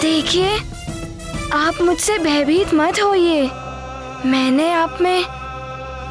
देखिए, आप मुझसे भयभीत मत होइए। मैंने आप में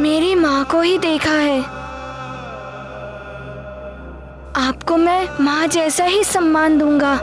मेरी माँ को ही देखा है। आपको मैं माँ जैसा ही सम्मान दूंगा।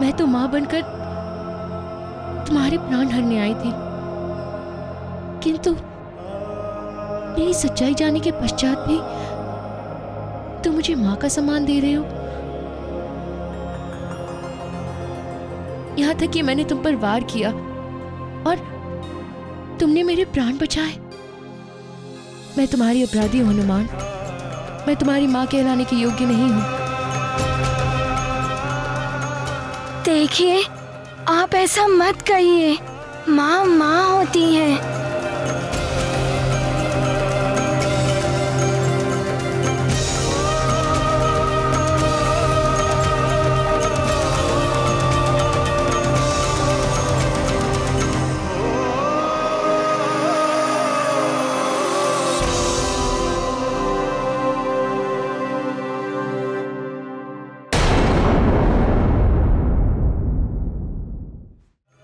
मैं तो माँ बनकर तुम्हारे प्राण हरने आई थी, किंतु मेरी सच्चाई जाने के पश्चात भी तुम मुझे माँ का सम्मान दे रहे हो। यहाँ तक कि मैंने तुम पर वार किया और तुमने मेरे प्राण बचाए। मैं तुम्हारी अपराधी हूँ हनुमान। मैं तुम्हारी माँ कहलाने के योग्य नहीं हूँ। देखिए, आप ऐसा मत कहिए। माँ माँ होती हैं।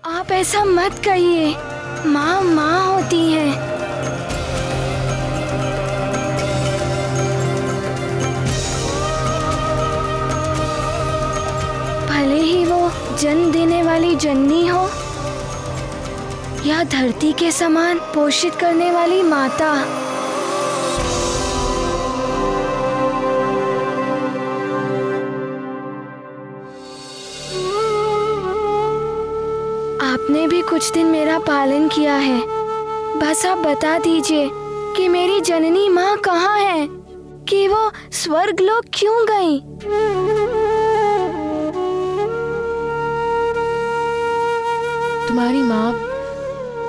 आप ऐसा मत कहिए। माँ माँ होती हैं। भले ही वो जन्म देने वाली जननी हो या धरती के समान पोषित करने वाली माता। आपने भी कुछ दिन मेरा पालन किया है। बस आप बता दीजिए कि मेरी जननी माँ कहाँ है, कि वो स्वर्गलोक क्यों गई? तुम्हारी माँ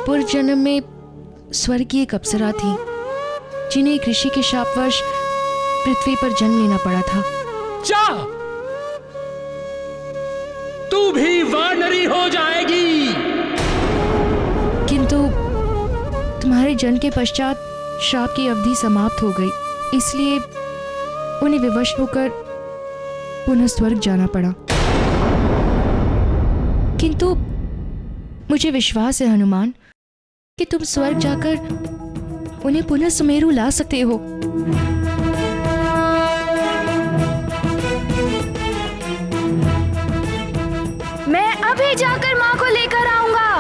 पूर्व जन्म में स्वर्ग की एक अप्सरा थी, जिन्हें एक ऋषि के शापवश पृथ्वी पर जन्म लेना पड़ा था। जा, तू भी वानरी हो जाएगी। किंतु तुम्हारे जन्म के पश्चात श्राप की अवधि समाप्त हो गई, इसलिए उन्हें विवश होकर पुनः स्वर्ग जाना पड़ा। किंतु मुझे विश्वास है हनुमान कि तुम स्वर्ग जाकर उन्हें पुनः सुमेरु ला सकते हो। मैं अभी जाकर माँ को लेकर आऊंगा।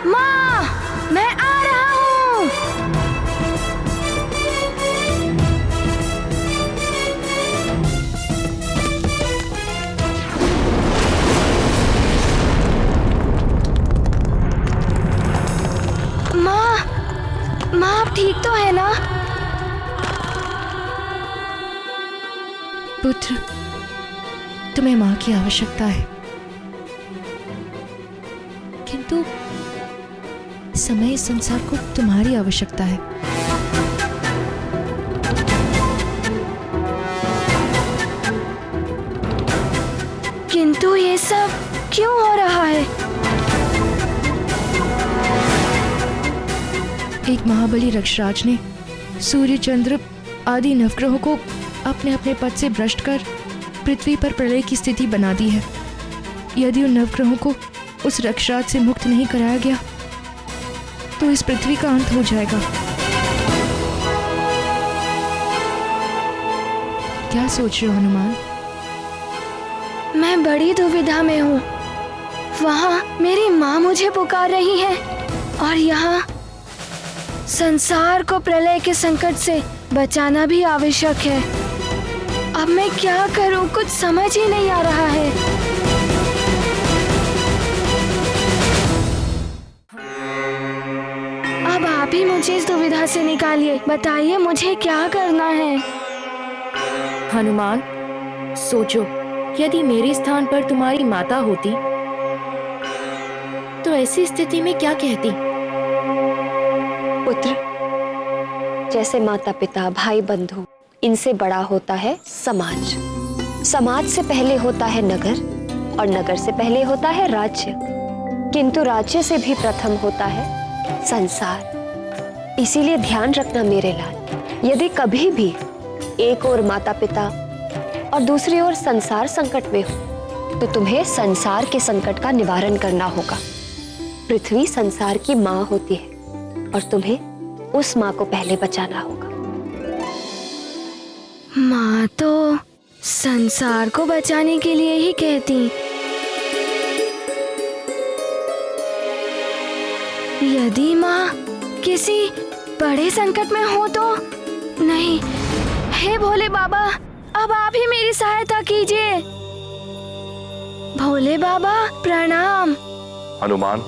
माँ, मैं आ रहा हूँ। माँ आप ठीक तो है ना? पुत्र, तुम्हें माँ की आवश्यकता है, किंतु समय इस संसार को तुम्हारी आवश्यकता है। किंतु ये सब क्यों हो रहा है? एक महाबली रक्षराज ने सूर्य, चंद्र आदि नवग्रहों को अपने अपने पद से भ्रष्ट कर पृथ्वी पर प्रलय की स्थिति बना दी है। यदि उन नवग्रहों को उस रक्षराज से मुक्त नहीं कराया गया तो इस पृथ्वी का अंत हो जाएगा। क्या सोच रहे हो हनुमान? मैं बड़ी दुविधा में हूँ। वहाँ मेरी माँ मुझे पुकार रही है और यहाँ संसार को प्रलय के संकट से बचाना भी आवश्यक है। अब मैं क्या करूँ, कुछ समझ ही नहीं आ रहा है। अब आप ही मुझे इस दुविधा से निकालिए, बताइए मुझे क्या करना है। हनुमान, सोचो, यदि मेरे स्थान पर तुम्हारी माता होती तो ऐसी स्थिति में क्या कहती? पुत्र, जैसे माता पिता, भाई बंधु, इनसे बड़ा होता है समाज। समाज से पहले होता है नगर और नगर से पहले होता है राज्य, किंतु राज्य से भी प्रथम होता है संसार। इसीलिए ध्यान रखना मेरे लाल, यदि कभी भी एक ओर माता पिता और दूसरी ओर संसार संकट में हो तो तुम्हें संसार के संकट का निवारण करना होगा। पृथ्वी संसार की माँ होती है और तुम्हें उस माँ को पहले बचाना होगा। माँ तो संसार को बचाने के लिए ही कहती। यदि माँ किसी बड़े संकट में हो तो? नहीं, हे भोले बाबा, अब आप ही मेरी सहायता कीजिए। भोले बाबा प्रणाम। हनुमान,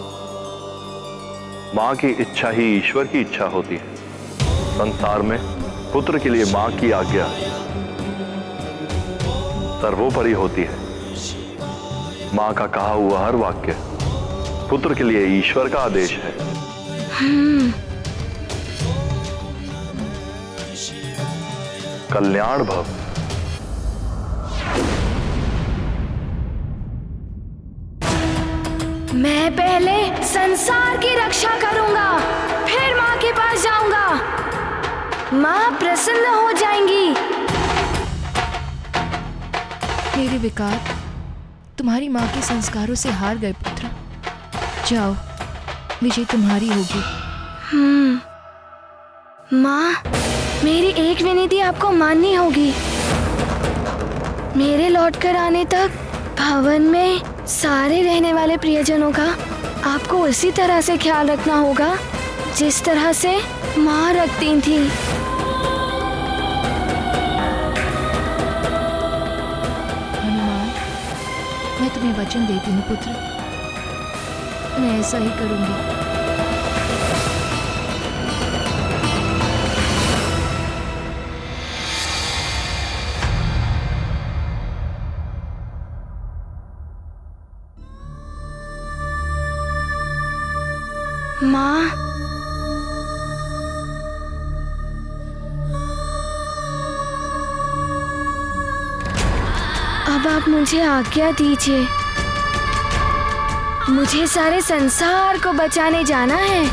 माँ की इच्छा ही ईश्वर की इच्छा होती है। संसार में पुत्र के लिए माँ की आज्ञा सर्वोपरि होती है। माँ का कहा हुआ हर वाक्य पुत्र के लिए ईश्वर का आदेश है। कल्याण भव। मैं पहले संसार की रक्षा करूंगा, फिर माँ के पास जाऊंगा। माँ प्रसन्न हो जाएंगी। मेरे विकार, तुम्हारी माँ के संस्कारों से हार गए पुत्र। जाओ, विजय तुम्हारी होगी। माँ, मेरी एक विनती आपको माननी होगी। मेरे लौटकर आने तक भवन में सारे रहने वाले प्रियजनों का आपको उसी तरह से ख्याल रखना होगा जिस तरह से माँ रखती थी। हनुमान, मैं तुम्हें वचन देती हूँ पुत्र, मैं ऐसा ही करूंगी। माँ, अब आप मुझे आज्ञा दीजिए। मुझे सारे संसार को बचाने जाना है।